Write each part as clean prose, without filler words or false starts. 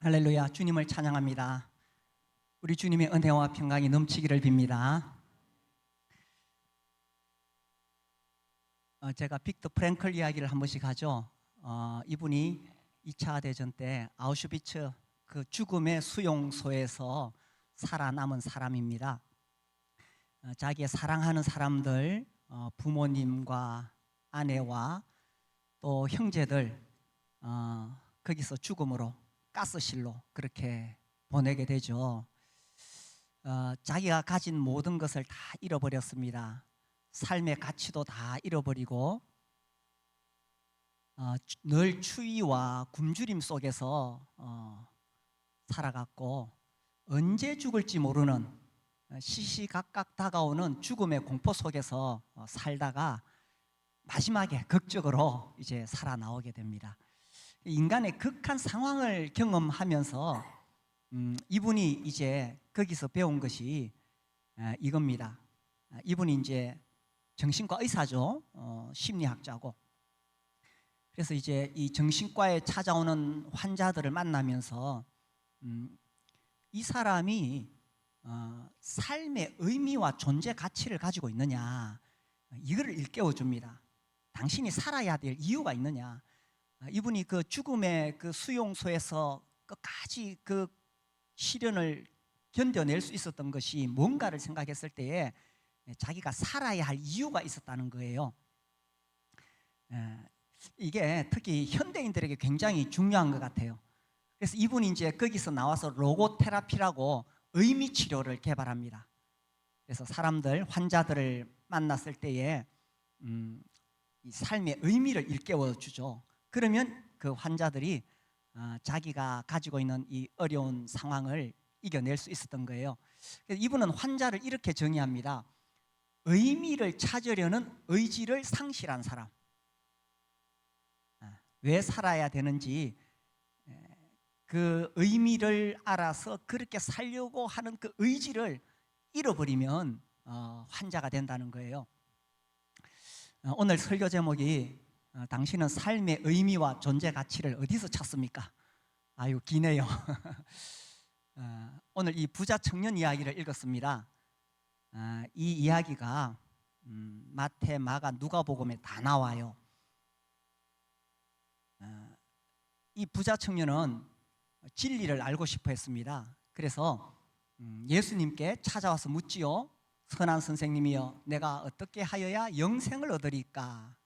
할렐루야, 주님을 찬양합니다. 우리 주님의 은혜와 평강이 넘치기를 빕니다. 제가 빅터 프랭클 이야기를 한 번씩 하죠. 이분이 2차 대전 때 아우슈비츠 그 죽음의 수용소에서 살아남은 사람입니다. 자기의 사랑하는 사람들, 부모님과 아내와 또 형제들 거기서 죽음으로 가스실로 그렇게 보내게 되죠. 자기가 가진 모든 것을 다 잃어버렸습니다. 삶의 가치도 다 잃어버리고 늘 추위와 굶주림 속에서 살아갔고, 언제 죽을지 모르는 시시각각 다가오는 죽음의 공포 속에서 살다가 마지막에 극적으로 이제 살아나오게 됩니다. 인간의 극한 상황을 경험하면서 이분이 이제 거기서 배운 것이 이겁니다. 이분이 이제 정신과 의사죠. 심리학자고. 그래서 이제 이 정신과에 찾아오는 환자들을 만나면서 이 사람이 삶의 의미와 존재 가치를 가지고 있느냐, 이거를 일깨워 줍니다. 당신이 살아야 될 이유가 있느냐. 이분이 그 죽음의 그 수용소에서 끝까지 그 시련을 견뎌낼 수 있었던 것이 뭔가를 생각했을 때에 자기가 살아야 할 이유가 있었다는 거예요. 이게 특히 현대인들에게 굉장히 중요한 것 같아요. 그래서 이분이 이제 거기서 나와서 로고테라피라고 의미 치료를 개발합니다. 그래서 사람들, 환자들을 만났을 때에 이 삶의 의미를 일깨워 주죠. 그러면 그 환자들이 자기가 가지고 있는 이 어려운 상황을 이겨낼 수 있었던 거예요. 그래서 이분은 환자를 이렇게 정의합니다. 의미를 찾으려는 의지를 상실한 사람. 왜 살아야 되는지 그 의미를 알아서 그렇게 살려고 하는 그 의지를 잃어버리면 환자가 된다는 거예요. 오늘 설교 제목이 당신은 삶의 의미와 존재 가치를 어디서 찾습니까? 아유, 기네요. 오늘 이 부자 청년 이야기를 읽었습니다. 이 이야기가 마태, 마가, 누가복음에 다 나와요. 이 부자 청년은 진리를 알고 싶어 했습니다. 그래서 예수님께 찾아와서 묻지요. 선한 선생님이여, 내가 어떻게 하여야 영생을 얻으리까?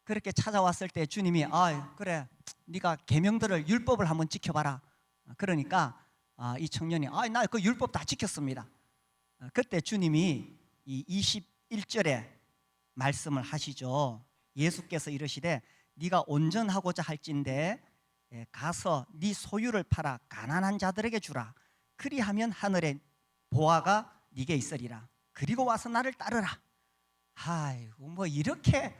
그렇게 찾아왔을 때 주님이 그래, 네가 계명들을, 율법을 한번 지켜봐라. 그러니까 이 청년이 나 그 율법 다 지켰습니다. 그때 주님이 이 21절에 말씀을 하시죠. 예수께서 이르시되 네가 온전하고자 할진대 가서 네 소유를 팔아 가난한 자들에게 주라. 그리하면 하늘에 보화가 네게 있으리라. 그리고 와서 나를 따르라. 아이고, 뭐 이렇게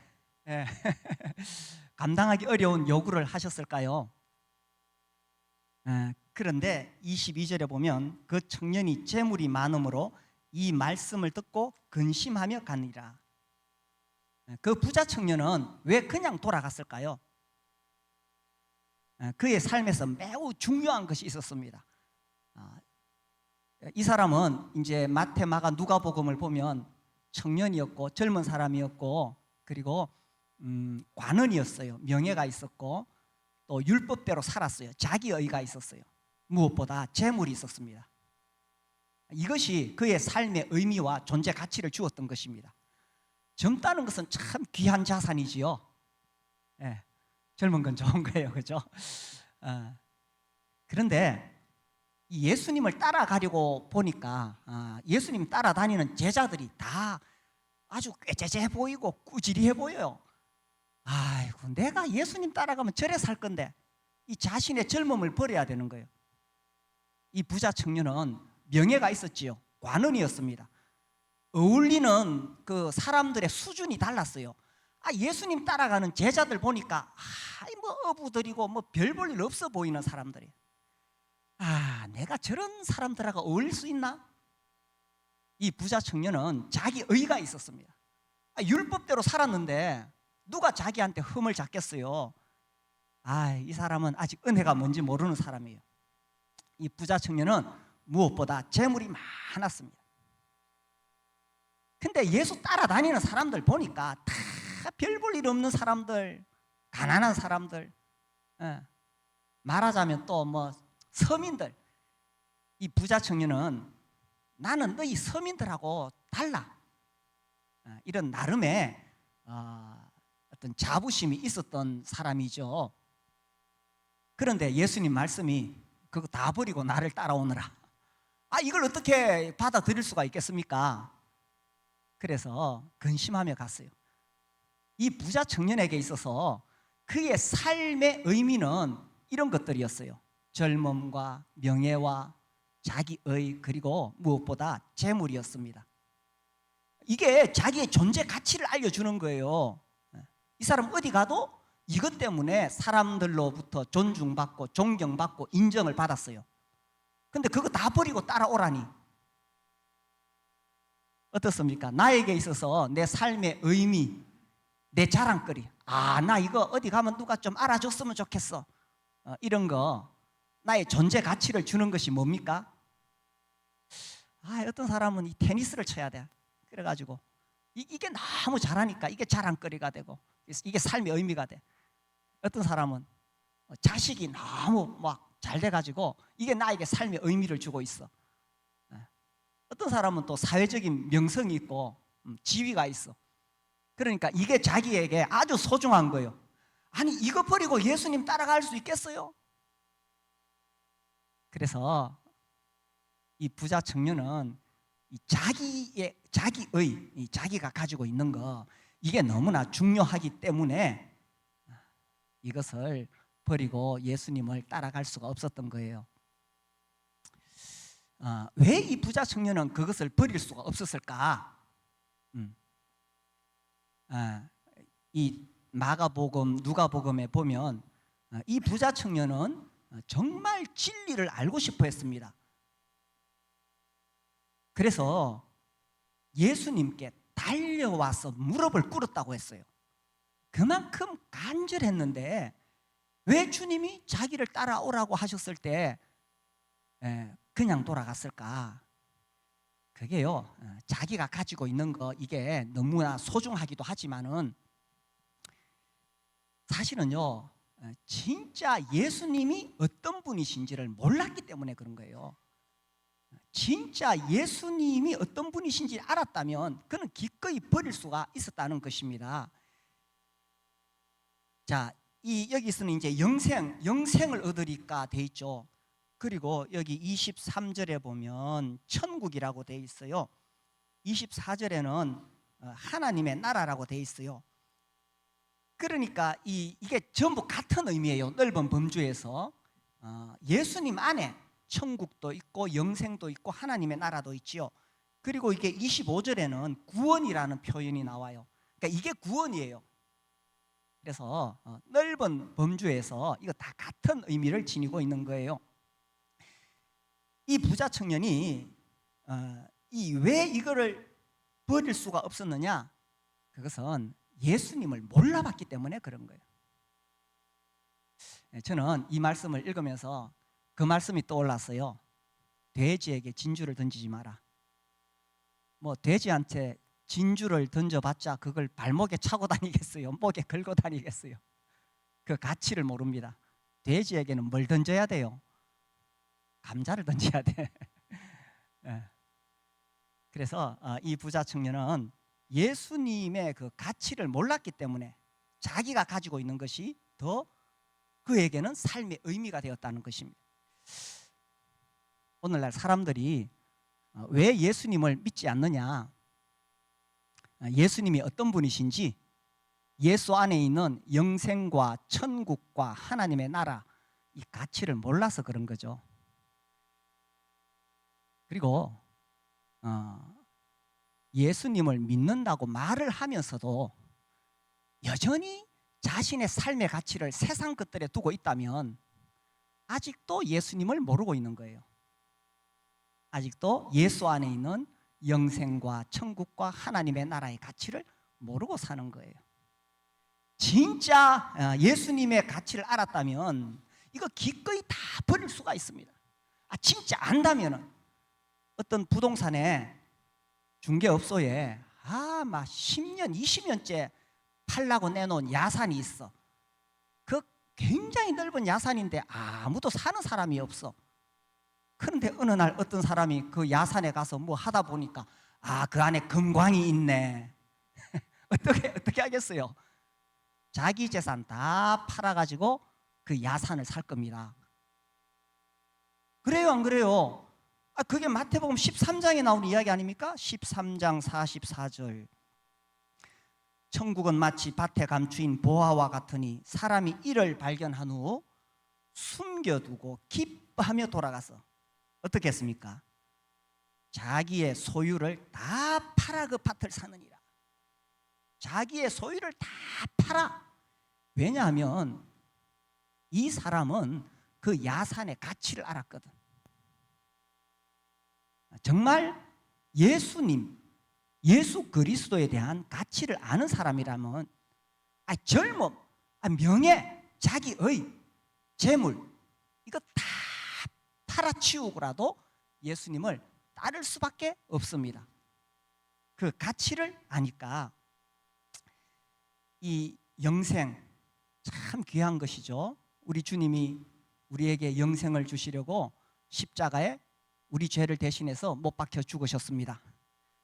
감당하기 어려운 요구를 하셨을까요? 그런데 22절에 보면 그 청년이 재물이 많음으로 이 말씀을 듣고 근심하며 가니라. 그 부자 청년은 왜 그냥 돌아갔을까요? 그의 삶에서 매우 중요한 것이 있었습니다. 이 사람은 이제 마태, 마가, 누가복음을 보면 청년이었고 젊은 사람이었고, 그리고 관원이었어요. 명예가 있었고 또 율법대로 살았어요. 자기의가 있었어요. 무엇보다 재물이 있었습니다. 이것이 그의 삶의 의미와 존재 가치를 주었던 것입니다. 젊다는 것은 참 귀한 자산이지요. 젊은 건 좋은 거예요, 그죠? 그런데 이 예수님을 따라가려고 보니까 예수님 따라다니는 제자들이 다 아주 꾀죄죄해 보이고 꾸지리해 보여요. 아이고, 내가 예수님 따라가면 저래 살 건데, 이 자신의 젊음을 버려야 되는 거예요. 이 부자 청년은 명예가 있었지요. 관원이었습니다. 어울리는 그 사람들의 수준이 달랐어요. 예수님 따라가는 제자들 보니까 뭐 어부들이고 뭐 별 볼 일 없어 보이는 사람들이. 내가 저런 사람들하고 어울릴 수 있나? 이 부자 청년은 자기 의가 있었습니다. 율법대로 살았는데 누가 자기한테 흠을 잡겠어요? 이 사람은 아직 은혜가 뭔지 모르는 사람이에요. 이 부자 청년은 무엇보다 재물이 많았습니다. 근데 예수 따라다니는 사람들 보니까 다 별 볼 일 없는 사람들, 가난한 사람들, 말하자면 또 뭐 서민들. 이 부자 청년은 나는 너희 서민들하고 달라, 이런 나름의 어떤 자부심이 있었던 사람이죠. 그런데 예수님 말씀이 그거 다 버리고 나를 따라오느라, 이걸 어떻게 받아들일 수가 있겠습니까? 그래서 근심하며 갔어요. 이 부자 청년에게 있어서 그의 삶의 의미는 이런 것들이었어요. 젊음과 명예와 자기의, 그리고 무엇보다 재물이었습니다. 이게 자기의 존재 가치를 알려주는 거예요. 이 사람 어디 가도 이것 때문에 사람들로부터 존중받고 존경받고 인정을 받았어요. 근데 그거 다 버리고 따라오라니 어떻습니까? 나에게 있어서 내 삶의 의미, 내 자랑거리, 나 이거 어디 가면 누가 좀 알아줬으면 좋겠어, 이런 거, 나의 존재 가치를 주는 것이 뭡니까? 어떤 사람은 이 테니스를 쳐야 돼. 그래가지고 이게 너무 잘하니까 이게 자랑거리가 되고 이게 삶의 의미가 돼. 어떤 사람은 자식이 너무 막 잘 돼가지고 이게 나에게 삶의 의미를 주고 있어. 어떤 사람은 또 사회적인 명성이 있고 지위가 있어. 그러니까 이게 자기에게 아주 소중한 거예요. 아니 이거 버리고 예수님 따라갈 수 있겠어요? 그래서 이 부자 청년은 이 자기가 가지고 있는 거, 이게 너무나 중요하기 때문에 이것을 버리고 예수님을 따라갈 수가 없었던 거예요. 왜 이 부자 청년은 그것을 버릴 수가 없었을까? 이 마가복음, 누가복음에 보면 이 부자 청년은 정말 진리를 알고 싶어 했습니다. 그래서 예수님께 달려와서 무릎을 꿇었다고 했어요. 그만큼 간절했는데 왜 주님이 자기를 따라오라고 하셨을 때 그냥 돌아갔을까? 그게요, 자기가 가지고 있는 거 이게 너무나 소중하기도 하지만은 사실은요, 진짜 예수님이 어떤 분이신지를 몰랐기 때문에 그런 거예요. 진짜 예수님이 어떤 분이신지 알았다면 그는 기꺼이 버릴 수가 있었다는 것입니다. 자, 여기서는 이제 영생을 얻으리까 돼 있죠. 그리고 여기 23절에 보면 천국이라고 돼 있어요. 24절에는 하나님의 나라라고 돼 있어요. 그러니까 이게 전부 같은 의미예요. 넓은 범주에서 예수님 안에 천국도 있고 영생도 있고 하나님의 나라도 있지요. 그리고 이게 25절에는 구원이라는 표현이 나와요. 그러니까 이게 구원이에요. 그래서 넓은 범주에서 이거 다 같은 의미를 지니고 있는 거예요. 이 부자 청년이 왜 이거를 버릴 수가 없었느냐? 그것은 예수님을 몰라봤기 때문에 그런 거예요. 저는 이 말씀을 읽으면서 그 말씀이 떠올랐어요. 돼지에게 진주를 던지지 마라. 뭐 돼지한테 진주를 던져봤자 그걸 발목에 차고 다니겠어요? 목에 걸고 다니겠어요? 그 가치를 모릅니다. 돼지에게는 뭘 던져야 돼요? 감자를 던져야 돼. 그래서 이 부자 청년은 예수님의 그 가치를 몰랐기 때문에 자기가 가지고 있는 것이 더 그에게는 삶의 의미가 되었다는 것입니다. 오늘날 사람들이 왜 예수님을 믿지 않느냐? 예수님이 어떤 분이신지, 예수 안에 있는 영생과 천국과 하나님의 나라, 이 가치를 몰라서 그런 거죠. 그리고 예수님을 믿는다고 말을 하면서도 여전히 자신의 삶의 가치를 세상 것들에 두고 있다면 아직도 예수님을 모르고 있는 거예요. 아직도 예수 안에 있는 영생과 천국과 하나님의 나라의 가치를 모르고 사는 거예요. 진짜 예수님의 가치를 알았다면 이거 기꺼이 다 버릴 수가 있습니다. 진짜 안다면은 어떤 부동산에 중개업소에 막 10년, 20년째 팔라고 내놓은 야산이 있어. 그 굉장히 넓은 야산인데 아무도 사는 사람이 없어. 그런데 어느 날 어떤 사람이 그 야산에 가서 뭐 하다 보니까 그 안에 금광이 있네. 어떻게 하겠어요? 자기 재산 다 팔아가지고 그 야산을 살 겁니다. 그래요, 안 그래요? 그게 마태복음 13장에 나오는 이야기 아닙니까? 13장 44절. 천국은 마치 밭에 감추인 보화와 같으니 사람이 이를 발견한 후 숨겨두고 기뻐하며 돌아가서 어떻게 했습니까? 자기의 소유를 다 팔아 그 밭을 사느니라. 자기의 소유를 다 팔아. 왜냐하면 이 사람은 그 야산의 가치를 알았거든. 정말 예수님, 예수 그리스도에 대한 가치를 아는 사람이라면 젊음, 명예, 자기의 재물 이거 다 팔아치우고라도 예수님을 따를 수밖에 없습니다. 그 가치를 아니까. 이 영생 참 귀한 것이죠. 우리 주님이 우리에게 영생을 주시려고 십자가에 우리 죄를 대신해서 못 박혀 죽으셨습니다.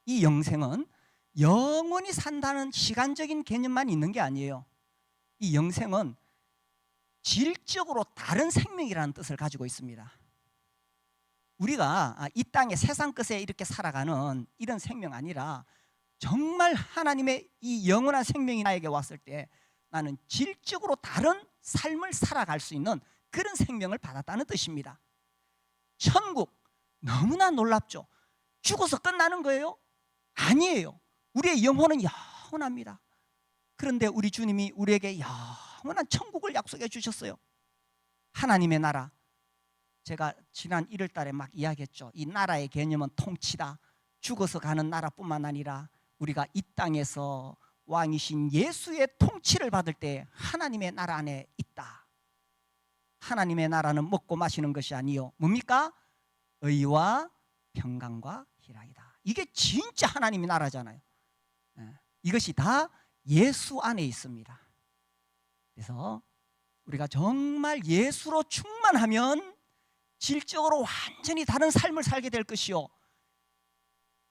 이 영생은 영원히 산다는 시간적인 개념만 있는 게 아니에요. 이 영생은 질적으로 다른 생명이라는 뜻을 가지고 있습니다. 우리가 이 땅의 세상 끝에 이렇게 살아가는 이런 생명 아니라 정말 하나님의 이 영원한 생명이 나에게 왔을 때 나는 질적으로 다른 삶을 살아갈 수 있는 그런 생명을 받았다는 뜻입니다. 천국 너무나 놀랍죠. 죽어서 끝나는 거예요? 아니에요. 우리의 영혼은 영원합니다. 그런데 우리 주님이 우리에게 영원한 천국을 약속해 주셨어요. 하나님의 나라. 제가 지난 1월 달에 막 이야기했죠. 이 나라의 개념은 통치다. 죽어서 가는 나라뿐만 아니라 우리가 이 땅에서 왕이신 예수의 통치를 받을 때 하나님의 나라 안에 있다. 하나님의 나라는 먹고 마시는 것이 아니요 뭡니까? 의와 평강과 희락이다. 이게 진짜 하나님의 나라잖아요. 이것이 다 예수 안에 있습니다. 그래서 우리가 정말 예수로 충만하면 질적으로 완전히 다른 삶을 살게 될 것이요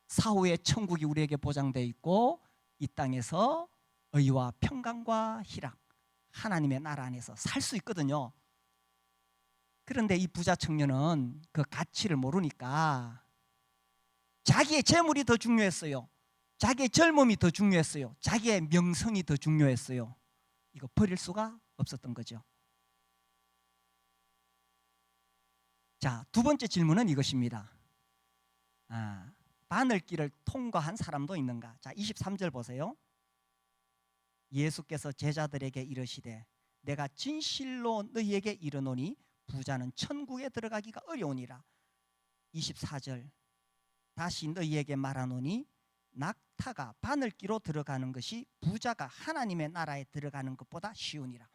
사후의 천국이 우리에게 보장되어 있고 이 땅에서 의와 평강과 희락, 하나님의 나라 안에서 살 수 있거든요. 그런데 이 부자 청년은 그 가치를 모르니까 자기의 재물이 더 중요했어요. 자기의 젊음이 더 중요했어요. 자기의 명성이 더 중요했어요. 이거 버릴 수가 없었던 거죠. 자, 두 번째 질문은 이것입니다. 바늘길을 통과한 사람도 있는가? 자, 23절 보세요. 예수께서 제자들에게 이르시되 내가 진실로 너희에게 이르노니 부자는 천국에 들어가기가 어려우니라. 24절 다시 너희에게 말하노니 낙타가 바늘기로 들어가는 것이 부자가 하나님의 나라에 들어가는 것보다 쉬우니라.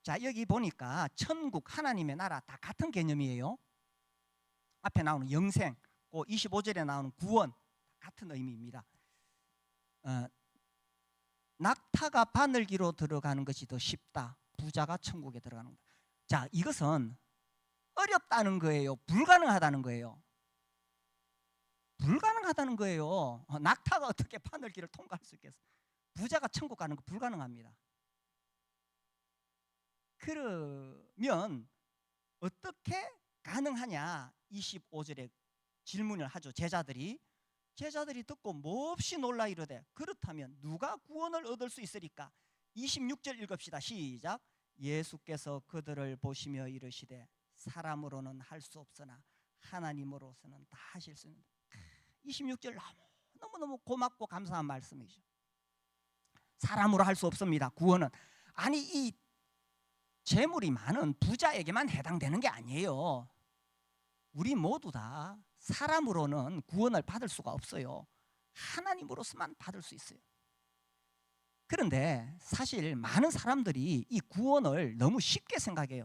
자, 여기 보니까 천국, 하나님의 나라 다 같은 개념이에요. 앞에 나오는 영생, 25절에 나오는 구원 같은 의미입니다. 낙타가 바늘기로 들어가는 것이 더 쉽다. 부자가 천국에 들어가는 것. 자, 이것은 어렵다는 거예요? 불가능하다는 거예요? 불가능하다는 거예요. 낙타가 어떻게 바늘길을 통과할 수 있겠어요? 부자가 천국 가는 거 불가능합니다. 그러면 어떻게 가능하냐? 25절에 질문을 하죠. 제자들이 듣고 몹시 놀라 이르되 그렇다면 누가 구원을 얻을 수 있으리까? 26절 읽읍시다. 시작. 예수께서 그들을 보시며 이르시되 사람으로는 할 수 없으나 하나님으로서는 다 하실 수 있는. 26절 너무너무 고맙고 감사한 말씀이죠. 사람으로 할 수 없습니다. 구원은. 아니, 이 재물이 많은 부자에게만 해당되는 게 아니에요. 우리 모두 다 사람으로는 구원을 받을 수가 없어요. 하나님으로서만 받을 수 있어요. 그런데 사실 많은 사람들이 이 구원을 너무 쉽게 생각해요.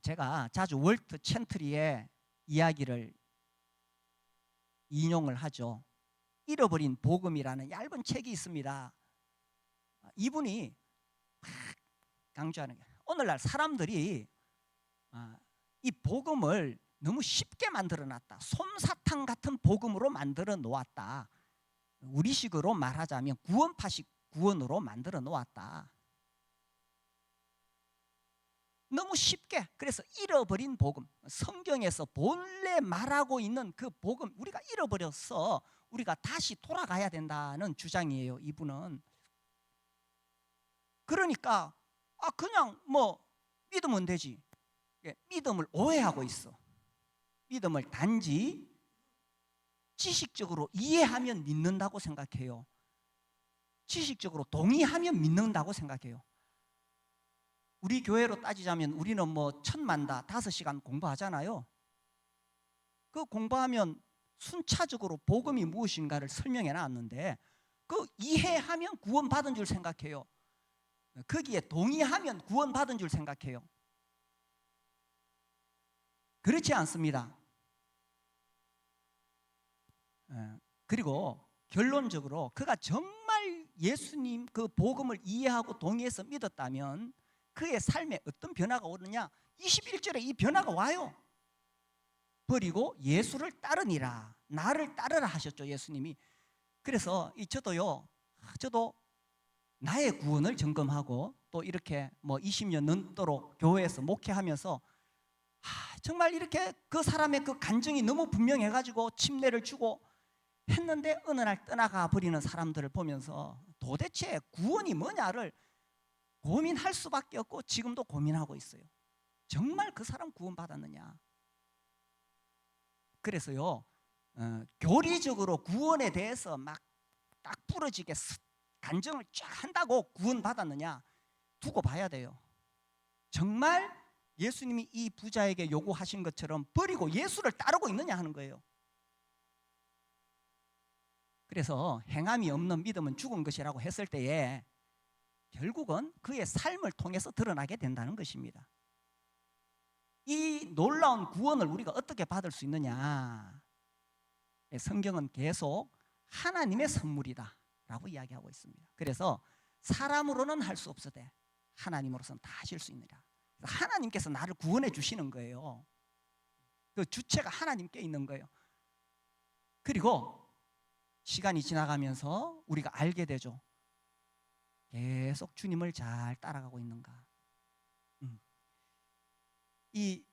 제가 자주 월트 챈트리의 이야기를 인용을 하죠. 잃어버린 복음이라는 얇은 책이 있습니다. 이분이 막 강조하는 게, 오늘날 사람들이 이 복음을 너무 쉽게 만들어 놨다. 솜사탕 같은 복음으로 만들어 놓았다. 우리식으로 말하자면 구원파식 구원으로 만들어 놓았다. 너무 쉽게. 그래서 잃어버린 복음, 성경에서 본래 말하고 있는 그 복음, 우리가 잃어버렸어. 우리가 다시 돌아가야 된다는 주장이에요, 이분은. 그러니까 그냥 뭐 믿으면 되지. 믿음을 오해하고 있어. 믿음을 단지 지식적으로 이해하면 믿는다고 생각해요. 지식적으로 동의하면 믿는다고 생각해요. 우리 교회로 따지자면 우리는 뭐 천만다 5시간 공부하잖아요. 그 공부하면 순차적으로 복음이 무엇인가를 설명해 놨는데, 그 이해하면 구원받은 줄 생각해요. 거기에 동의하면 구원받은 줄 생각해요. 그렇지 않습니다. 그리고 결론적으로 그가 정말 예수님 그 복음을 이해하고 동의해서 믿었다면 그의 삶에 어떤 변화가 오느냐? 21절에 이 변화가 와요. 버리고 예수를 따르니라. 나를 따르라 하셨죠, 예수님이. 그래서 저도 나의 구원을 점검하고 또 이렇게 뭐 20년 넘도록 교회에서 목회하면서 정말 이렇게 그 사람의 그 간증이 너무 분명해가지고 침례를 주고 했는데 어느 날 떠나가 버리는 사람들을 보면서 도대체 구원이 뭐냐를 고민할 수밖에 없고 지금도 고민하고 있어요. 정말 그 사람 구원받았느냐? 그래서요, 교리적으로 구원에 대해서 막 딱 부러지게 간증을 쫙 한다고 구원받았느냐? 두고 봐야 돼요. 정말 예수님이 이 부자에게 요구하신 것처럼 버리고 예수를 따르고 있느냐 하는 거예요. 그래서 행함이 없는 믿음은 죽은 것이라고 했을 때에 결국은 그의 삶을 통해서 드러나게 된다는 것입니다. 이 놀라운 구원을 우리가 어떻게 받을 수 있느냐? 성경은 계속 하나님의 선물이다 라고 이야기하고 있습니다. 그래서 사람으로는 할 수 없으되 하나님으로서는 다 하실 수 있느라. 하나님께서 나를 구원해 주시는 거예요. 그 주체가 하나님께 있는 거예요. 그리고 시간이 지나가면서 우리가 알게 되죠. 계속 주님을 잘 따라가고 있는가. 이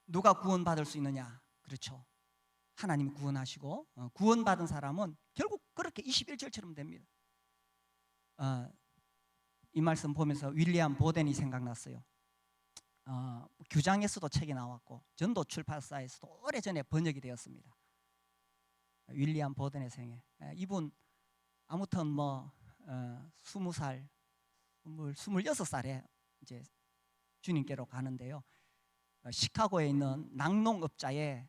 누가 구원받을 수 있느냐? 그렇죠. 하나님이 구원하시고 구원받은 사람은 결국 그렇게 21절처럼 됩니다. 이 말씀 보면서 윌리엄 보덴이 생각났어요. 규장에서도 책이 나왔고 전도 출판사에서도 오래전에 번역이 되었습니다. 윌리엄 보덴의 생애. 이분 아무튼 뭐 20살, 26살에 이제 주님께로 가는데요. 시카고에 있는 낙농업자의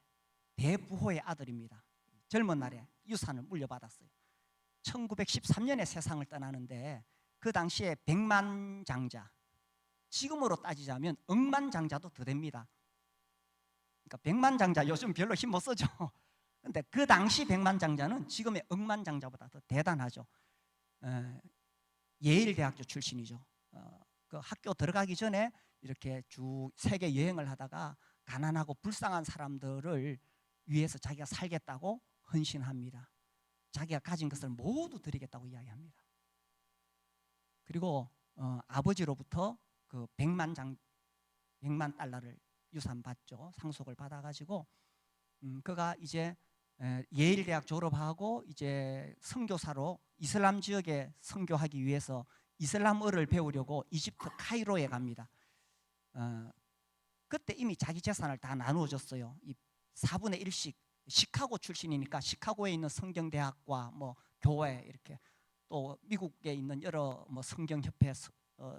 대부호의 아들입니다. 젊은 날에 유산을 물려받았어요. 1913년에 세상을 떠나는데 그 당시에 백만장자, 지금으로 따지자면 억만장자도 더 됩니다. 그러니까 백만장자 요즘 별로 힘 못 쓰죠. 근데 그 당시 백만장자는 지금의 억만장자보다 더 대단하죠. 예일대학교 출신이죠. 그 학교 들어가기 전에 이렇게 쭉 세계 여행을 하다가 가난하고 불쌍한 사람들을 위해서 자기가 살겠다고 헌신합니다. 자기가 가진 것을 모두 드리겠다고 이야기합니다. 그리고 아버지로부터 그 100만 달러를 유산 받죠. 상속을 받아가지고 그가 이제 예일 대학 졸업하고 이제 선교사로 이슬람 지역에 선교하기 위해서 이슬람어를 배우려고 이집트 카이로에 갑니다. 그때 이미 자기 재산을 다 나누어 줬어요. 이 4분의 1씩. 시카고 출신이니까 시카고에 있는 성경대학과 뭐 교회 이렇게, 또 미국에 있는 여러 뭐 성경협회,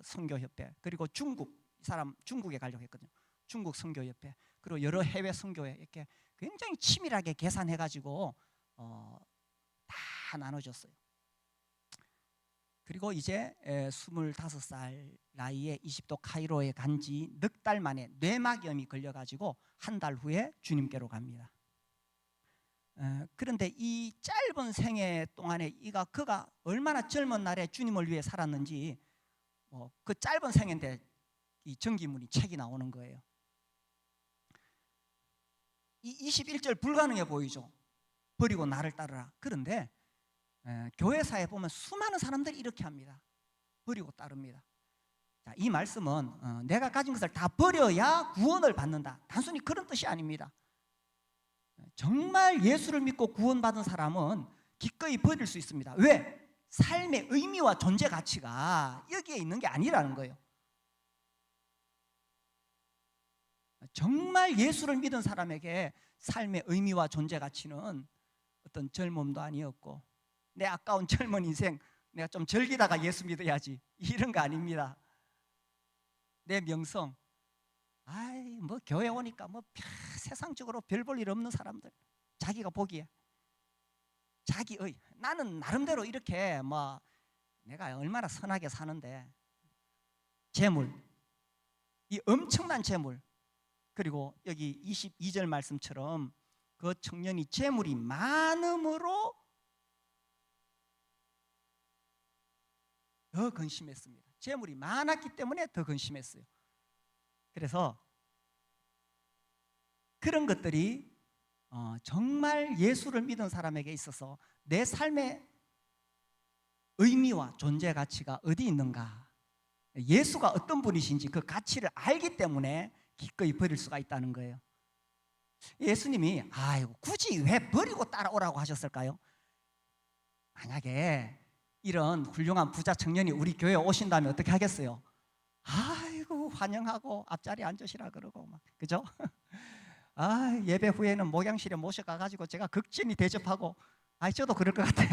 선교협회, 그리고 중국, 이 사람 중국에 가려고 했거든요. 중국 선교협회, 그리고 여러 해외 선교회, 이렇게 굉장히 치밀하게 계산해가지고 다 나눠줬어요. 그리고 이제 25살 나이에 이집트 카이로에 간 지 넉 달 만에 뇌막염이 걸려가지고 한 달 후에 주님께로 갑니다. 그런데 이 짧은 생애 동안에 그가 얼마나 젊은 날에 주님을 위해 살았는지 그 짧은 생애인데 이 전기문이 책이 나오는 거예요. 이 21절 불가능해 보이죠. 버리고 나를 따르라. 그런데 교회사에 보면 수많은 사람들이 이렇게 합니다. 버리고 따릅니다. 자, 이 말씀은 내가 가진 것을 다 버려야 구원을 받는다, 단순히 그런 뜻이 아닙니다. 정말 예수를 믿고 구원받은 사람은 기꺼이 버릴 수 있습니다. 왜? 삶의 의미와 존재 가치가 여기에 있는 게 아니라는 거예요. 정말 예수를 믿은 사람에게 삶의 의미와 존재 가치는 어떤 젊음도 아니었고 내 아까운 젊은 인생 내가 좀 즐기다가 예수 믿어야지, 이런 거 아닙니다. 내 명성, 뭐 교회 오니까 뭐 세상적으로 별 볼 일 없는 사람들, 자기가 보기에 자기의, 나는 나름대로 이렇게 뭐 내가 얼마나 선하게 사는데, 재물, 이 엄청난 재물, 그리고 여기 22절 말씀처럼 그 청년이 재물이 많음으로 더 근심했습니다. 재물이 많았기 때문에 더 근심했어요. 그래서 그런 것들이 정말 예수를 믿은 사람에게 있어서 내 삶의 의미와 존재 가치가 어디 있는가, 예수가 어떤 분이신지 그 가치를 알기 때문에 기꺼이 버릴 수가 있다는 거예요. 예수님이 굳이 왜 버리고 따라오라고 하셨을까요? 만약에 이런 훌륭한 부자 청년이 우리 교회에 오신다면 어떻게 하겠어요? 아이고 환영하고 앞자리에 앉으시라 그러고 막, 그죠? 예배 후에는 목양실에 모셔가가지고 제가 극진히 대접하고, 저도 그럴 것 같아.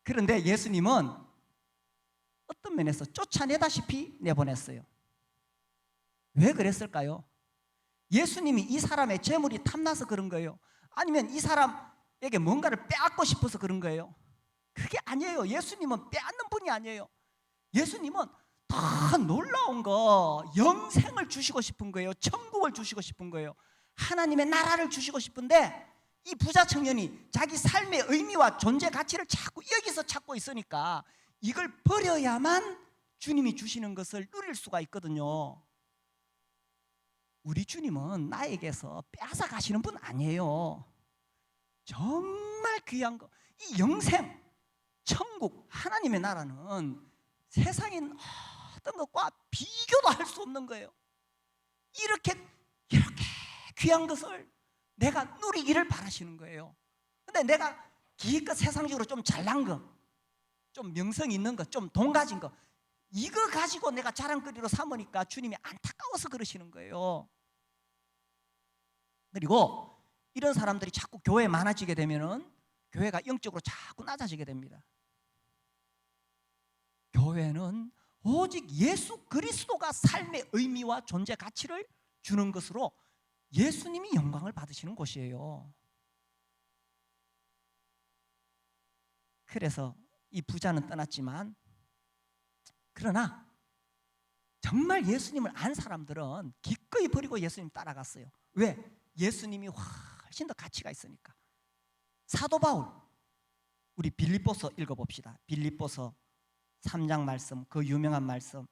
그런데 예수님은 어떤 면에서 쫓아내다시피 내보냈어요. 왜 그랬을까요? 예수님이 이 사람의 재물이 탐나서 그런 거예요? 아니면 이 사람에게 뭔가를 빼앗고 싶어서 그런 거예요? 그게 아니에요. 예수님은 빼앗는 분이 아니에요. 예수님은 더 놀라운 거, 영생을 주시고 싶은 거예요. 천국을 주시고 싶은 거예요. 하나님의 나라를 주시고 싶은데 이 부자 청년이 자기 삶의 의미와 존재 가치를 자꾸 여기서 찾고 있으니까 이걸 버려야만 주님이 주시는 것을 누릴 수가 있거든요. 우리 주님은 나에게서 빼앗아 가시는 분 아니에요. 정말 귀한 거, 이 영생, 천국, 하나님의 나라는 세상인 어떤 것과 비교도 할 수 없는 거예요. 이렇게 귀한 것을 내가 누리기를 바라시는 거예요. 근데 내가 기껏 세상적으로 좀 잘난 거, 좀 명성 있는 거, 좀 돈 가진 거, 이거 가지고 내가 자랑거리로 삼으니까 주님이 안타까워서 그러시는 거예요. 그리고 이런 사람들이 자꾸 교회에 많아지게 되면은 교회가 영적으로 자꾸 낮아지게 됩니다. 교회는 오직 예수 그리스도가 삶의 의미와 존재 가치를 주는 것으로 예수님이 영광을 받으시는 곳이에요. 그래서 이 부자는 떠났지만, 그러나 정말 예수님을 안 사람들은 기꺼이 버리고 예수님 따라갔어요. 왜? 예수님이 훨씬 더 가치가 있으니까. 사도 바울, 우리 빌립보서 읽어봅시다. 빌립보서 3장 말씀, 그 유명한 말씀.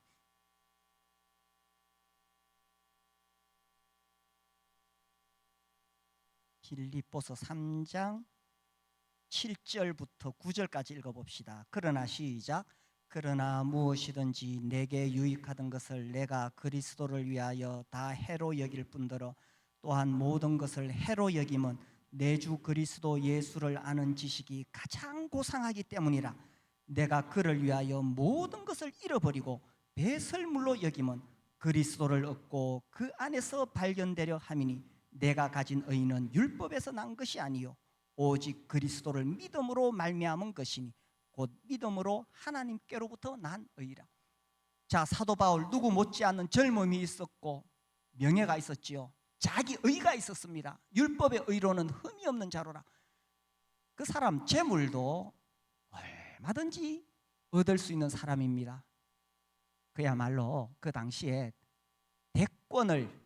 빌립보서 3장 7절부터 9절까지 읽어봅시다. 그러나 시작. 그러나 무엇이든지 내게 유익하던 것을 내가 그리스도를 위하여 다 해로 여길 뿐더러 또한 모든 것을 해로 여김은 내 주 그리스도 예수를 아는 지식이 가장 고상하기 때문이라. 내가 그를 위하여 모든 것을 잃어버리고 배설물로 여김은 그리스도를 얻고 그 안에서 발견되려 함이니 내가 가진 의는 율법에서 난 것이 아니요 오직 그리스도를 믿음으로 말미암은 것이니 곧 믿음으로 하나님께로부터 난 의라. 자, 사도 바울 누구 못지않은 젊음이 있었고 명예가 있었지요. 자기 의가 있었습니다. 율법의 의로는 흠이 없는 자로라. 그 사람 재물도 얼마든지 얻을 수 있는 사람입니다. 그야말로 그 당시에 대권을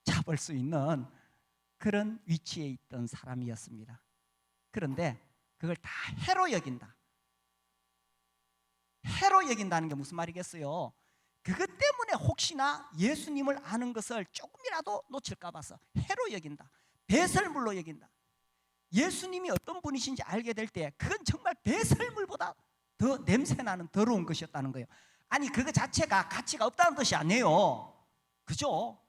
잡을 수 있는 그런 위치에 있던 사람이었습니다. 그런데 그걸 다 해로 여긴다. 해로 여긴다는 게 무슨 말이겠어요? 그것 때문에 혹시나 예수님을 아는 것을 조금이라도 놓칠까 봐서 해로 여긴다. 배설물로 여긴다. 예수님이 어떤 분이신지 알게 될 때 그건 정말 배설물보다 더 냄새나는 더러운 것이었다는 거예요. 아니 그거 자체가 가치가 없다는 뜻이 아니에요. 그죠?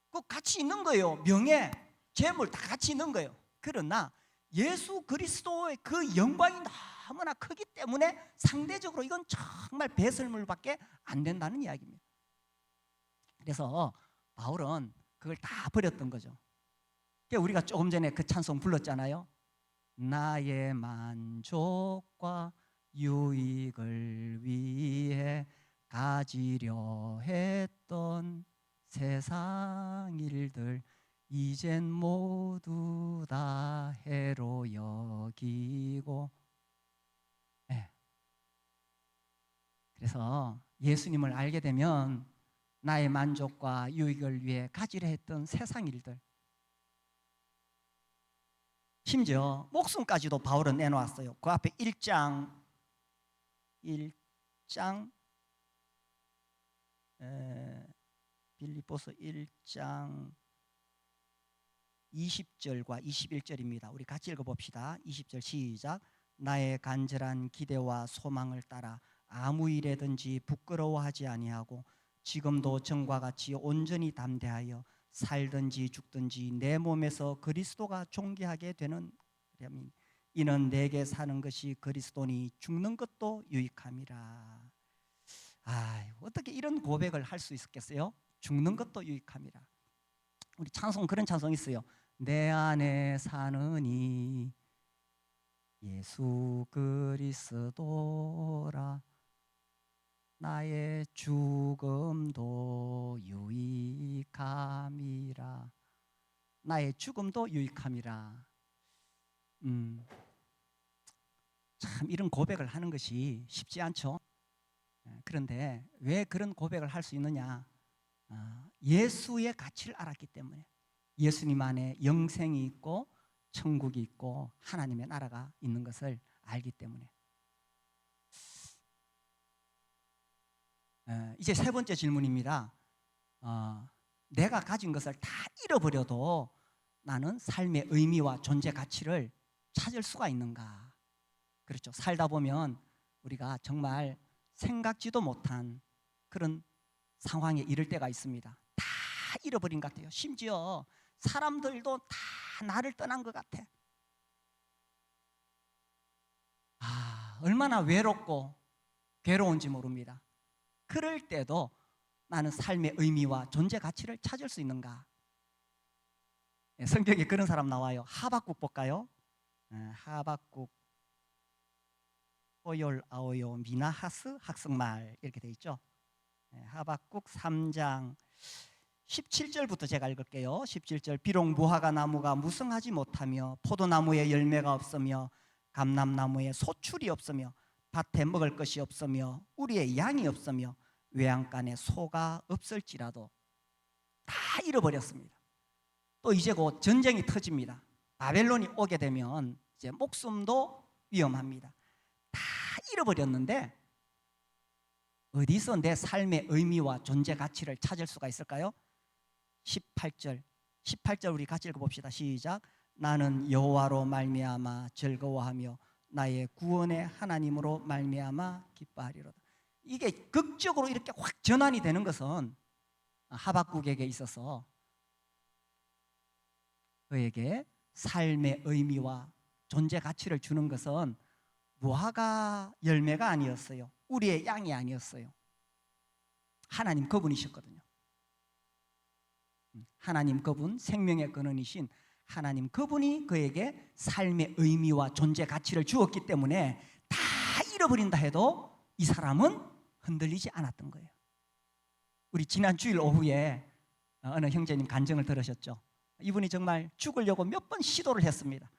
그 가치 있는 거예요. 명예, 재물 다 가치 있는 거예요. 그러나 예수 그리스도의 그 영광이 너무나 크기 때문에 상대적으로 이건 정말 배설물밖에 안 된다는 이야기입니다. 그래서 바울은 그걸 다 버렸던 거죠. 우리가 조금 전에 그 찬송 불렀잖아요. 나의 만족과 유익을 위해 가지려 했던 세상 일들 이젠 모두 다 해로 여기고. 네. 그래서 예수님을 알게 되면 나의 만족과 유익을 위해 가지려 했던 세상 일들, 심지어 목숨까지도 바울은 내놓았어요. 그 앞에 1장 빌립보서 1장 20절과 21절입니다. 우리 같이 읽어봅시다. 20절 시작. 나의 간절한 기대와 소망을 따라 아무 일에든지 부끄러워하지 아니하고 지금도 전과 같이 온전히 담대하여 살든지 죽든지 내 몸에서 그리스도가 존귀하게 되는 이는 내게 사는 것이 그리스도니 죽는 것도 유익함이라. 어떻게 이런 고백을 할 수 있었겠어요? 죽는 것도 유익함이라. 우리 찬송 그런 찬송 있어요. 내 안에 사느니 예수 그리스도라 나의 죽음도 유익함이라. 나의 죽음도 유익함이라. 참 이런 고백을 하는 것이 쉽지 않죠. 그런데 왜 그런 고백을 할 수 있느냐? 예수의 가치를 알았기 때문에. 예수님 안에 영생이 있고 천국이 있고 하나님의 나라가 있는 것을 알기 때문에. 이제 세 번째 질문입니다. 내가 가진 것을 다 잃어버려도 나는 삶의 의미와 존재 가치를 찾을 수가 있는가? 그렇죠. 살다 보면 우리가 정말 생각지도 못한 그런 상황에 이를 때가 있습니다. 다 잃어버린 것 같아요. 심지어 사람들도 다 나를 떠난 것 같아. 얼마나 외롭고 괴로운지 모릅니다. 그럴 때도 나는 삶의 의미와 존재 가치를 찾을 수 있는가? 성경에 그런 사람 나와요. 하박국 볼까요? 하박국 오열 아오요 미나하스 학성말 이렇게 돼 있죠. 하박국 3장 17절부터 제가 읽을게요. 17절. 비록 무화과 나무가 무성하지 못하며 포도나무에 열매가 없으며 감람나무에 소출이 없으며 밭에 먹을 것이 없으며 우리의 양이 없으며 외양간에 소가 없을지라도 다 잃어버렸습니다. 또 이제 곧 전쟁이 터집니다. 바벨론이 오게 되면 이제 목숨도 위험합니다. 다 잃어버렸는데 어디서 내 삶의 의미와 존재 가치를 찾을 수가 있을까요? 18절 우리 같이 읽어봅시다. 시작. 나는 여호와로 말미암아 즐거워하며 나의 구원의 하나님으로 말미암아 기뻐하리로다. 이게 극적으로 이렇게 확 전환이 되는 것은 하박국에게 있어서 그에게 삶의 의미와 존재 가치를 주는 것은 무화과 열매가 아니었어요. 우리의 양이 아니었어요. 하나님 그분이셨거든요. 하나님 그분, 생명의 근원이신 하나님 그분이 그에게 삶의 의미와 존재 가치를 주었기 때문에 다 잃어버린다 해도 이 사람은 흔들리지 않았던 거예요. 우리 지난 주일 오후에 어느 형제님 간증을 들으셨죠? 이분이 정말 죽으려고 몇 번 시도를 했습니다.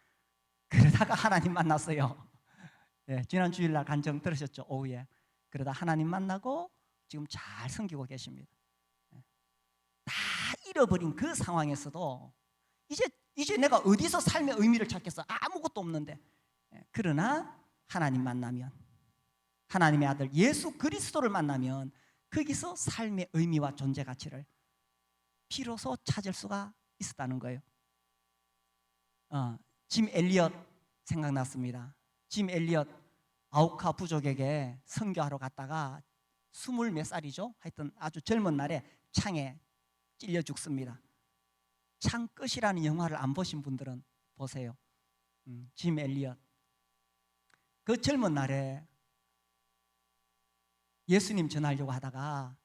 그러다가 하나님 만났어요. 네, 지난 주일날 간증 들으셨죠? 오후에. 그러다 하나님 만나고 지금 잘 섬기고 계십니다. 다 잃어버린 그 상황에서도 이제 내가 어디서 삶의 의미를 찾겠어? 아무것도 없는데. 그러나 하나님 만나면, 하나님의 아들 예수 그리스도를 만나면 거기서 삶의 의미와 존재 가치를 비로소 찾을 수가 있었다는 거예요. 짐 엘리엇 생각났습니다. 짐 엘리엇 아우카 부족에게 선교하러 갔다가 20몇 살이죠. 하여튼 아주 젊은 날에 창에 찔려 죽습니다. 창끝이라는 영화를 안 보신 분들은 보세요. 짐 엘리엇 그 젊은 날에 예수님 전하려고 하다가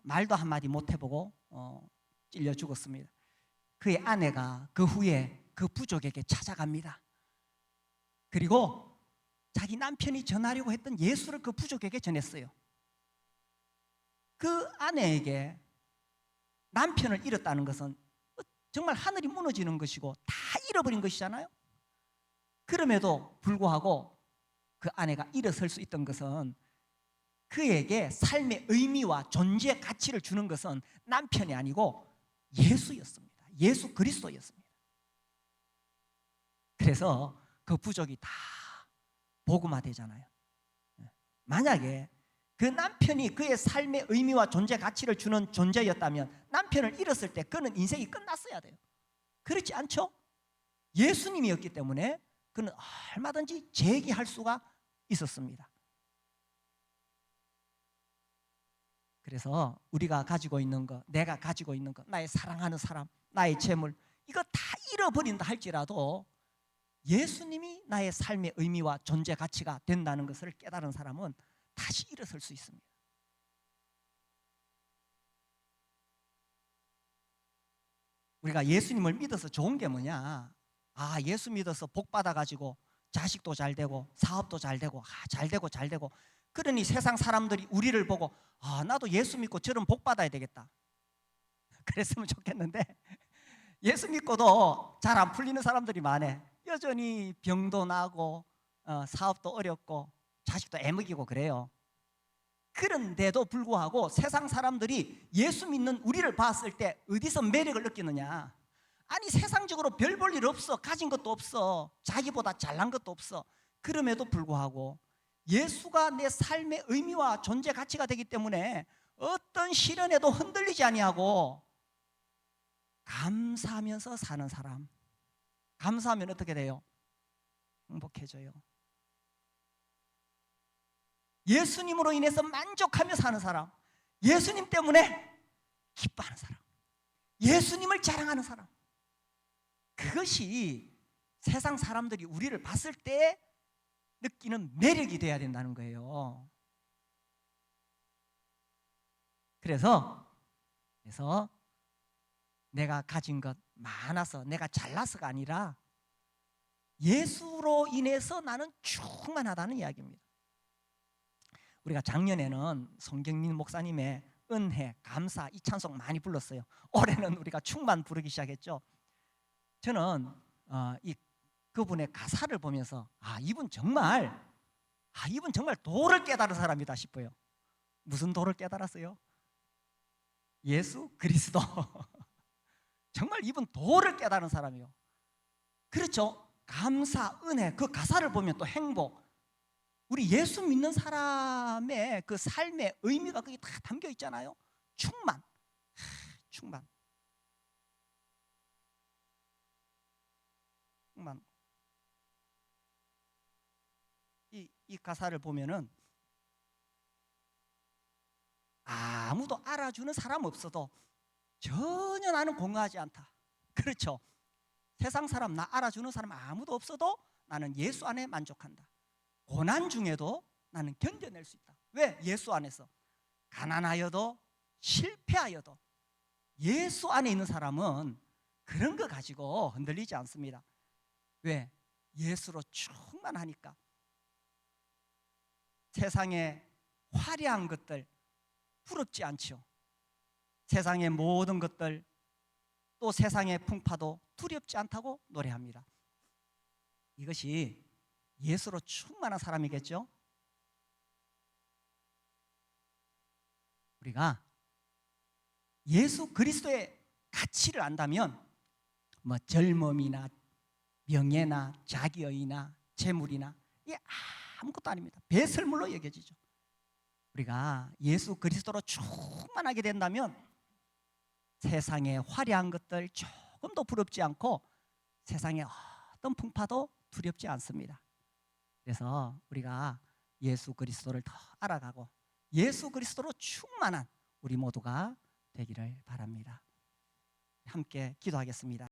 말도 한마디 못 해보고 찔려 죽었습니다. 그의 아내가 그 후에 그 부족에게 찾아갑니다. 그리고 자기 남편이 전하려고 했던 예수를 그 부족에게 전했어요. 그 아내에게 남편을 잃었다는 것은 정말 하늘이 무너지는 것이고 다 잃어버린 것이잖아요. 그럼에도 불구하고 그 아내가 일어설 수 있던 것은 그에게 삶의 의미와 존재 가치를 주는 것은 남편이 아니고 예수였습니다. 예수 그리스도였습니다. 그래서 그 부족이 다 복음화 되잖아요. 만약에 그 남편이 그의 삶의 의미와 존재 가치를 주는 존재였다면 남편을 잃었을 때 그는 인생이 끝났어야 돼요. 그렇지 않죠? 예수님이었기 때문에 그는 얼마든지 재기할 수가 있었습니다. 그래서 우리가 가지고 있는 것, 내가 가지고 있는 것, 나의 사랑하는 사람, 나의 재물, 이거 다 잃어버린다 할지라도 예수님이 나의 삶의 의미와 존재 가치가 된다는 것을 깨달은 사람은 다시 일어설 수 있습니다. 우리가 예수님을 믿어서 좋은 게 뭐냐? 예수 믿어서 복 받아가지고 자식도 잘 되고 사업도 잘 되고 잘 되고 그러니 세상 사람들이 우리를 보고 나도 예수 믿고 저런 복 받아야 되겠다 그랬으면 좋겠는데 예수 믿고도 잘 안 풀리는 사람들이 많아. 여전히 병도 나고 사업도 어렵고 자식도 애먹이고 그래요. 그런데도 불구하고 세상 사람들이 예수 믿는 우리를 봤을 때 어디서 매력을 느끼느냐? 아니 세상적으로 별 볼 일 없어. 가진 것도 없어. 자기보다 잘난 것도 없어. 그럼에도 불구하고 예수가 내 삶의 의미와 존재 가치가 되기 때문에 어떤 시련에도 흔들리지 아니하고 감사하면서 사는 사람. 감사하면 어떻게 돼요? 행복해져요. 예수님으로 인해서 만족하며 사는 사람, 예수님 때문에 기뻐하는 사람, 예수님을 자랑하는 사람, 그것이 세상 사람들이 우리를 봤을 때 느끼는 매력이 돼야 된다는 거예요. 그래서 내가 가진 것 많아서 내가 잘나서가 아니라 예수로 인해서 나는 충만하다는 이야기입니다. 우리가 작년에는 송경민 목사님의 은혜, 감사 이 찬송 많이 불렀어요. 올해는 우리가 충만 부르기 시작했죠. 저는 그분의 가사를 보면서 이분 정말 도를 깨달은 사람이다 싶어요. 무슨 도를 깨달았어요? 예수 그리스도. 정말 이분 도를 깨달은 사람이에요. 그렇죠? 감사, 은혜, 그 가사를 보면 또 행복, 우리 예수 믿는 사람의 그 삶의 의미가 거기 다 담겨 있잖아요. 충만. 이 가사를 보면은 아무도 알아주는 사람 없어도 전혀 나는 공허하지 않다. 그렇죠? 세상 사람 나 알아주는 사람 아무도 없어도 나는 예수 안에 만족한다. 고난 중에도 나는 견뎌낼 수 있다. 왜? 예수 안에서. 가난하여도 실패하여도 예수 안에 있는 사람은 그런 거 가지고 흔들리지 않습니다. 왜? 예수로 충만하니까. 세상의 화려한 것들 부럽지 않죠. 세상의 모든 것들 또 세상의 풍파도 두렵지 않다고 노래합니다. 이것이 예수로 충만한 사람이겠죠. 우리가 예수 그리스도의 가치를 안다면 뭐 젊음이나 명예나 자기의나 재물이나 이게 아무것도 아닙니다. 배설물로 여겨지죠. 우리가 예수 그리스도로 충만하게 된다면 세상의 화려한 것들 조금도 부럽지 않고 세상의 어떤 풍파도 두렵지 않습니다. 그래서 우리가 예수 그리스도를 더 알아가고 예수 그리스도로 충만한 우리 모두가 되기를 바랍니다. 함께 기도하겠습니다.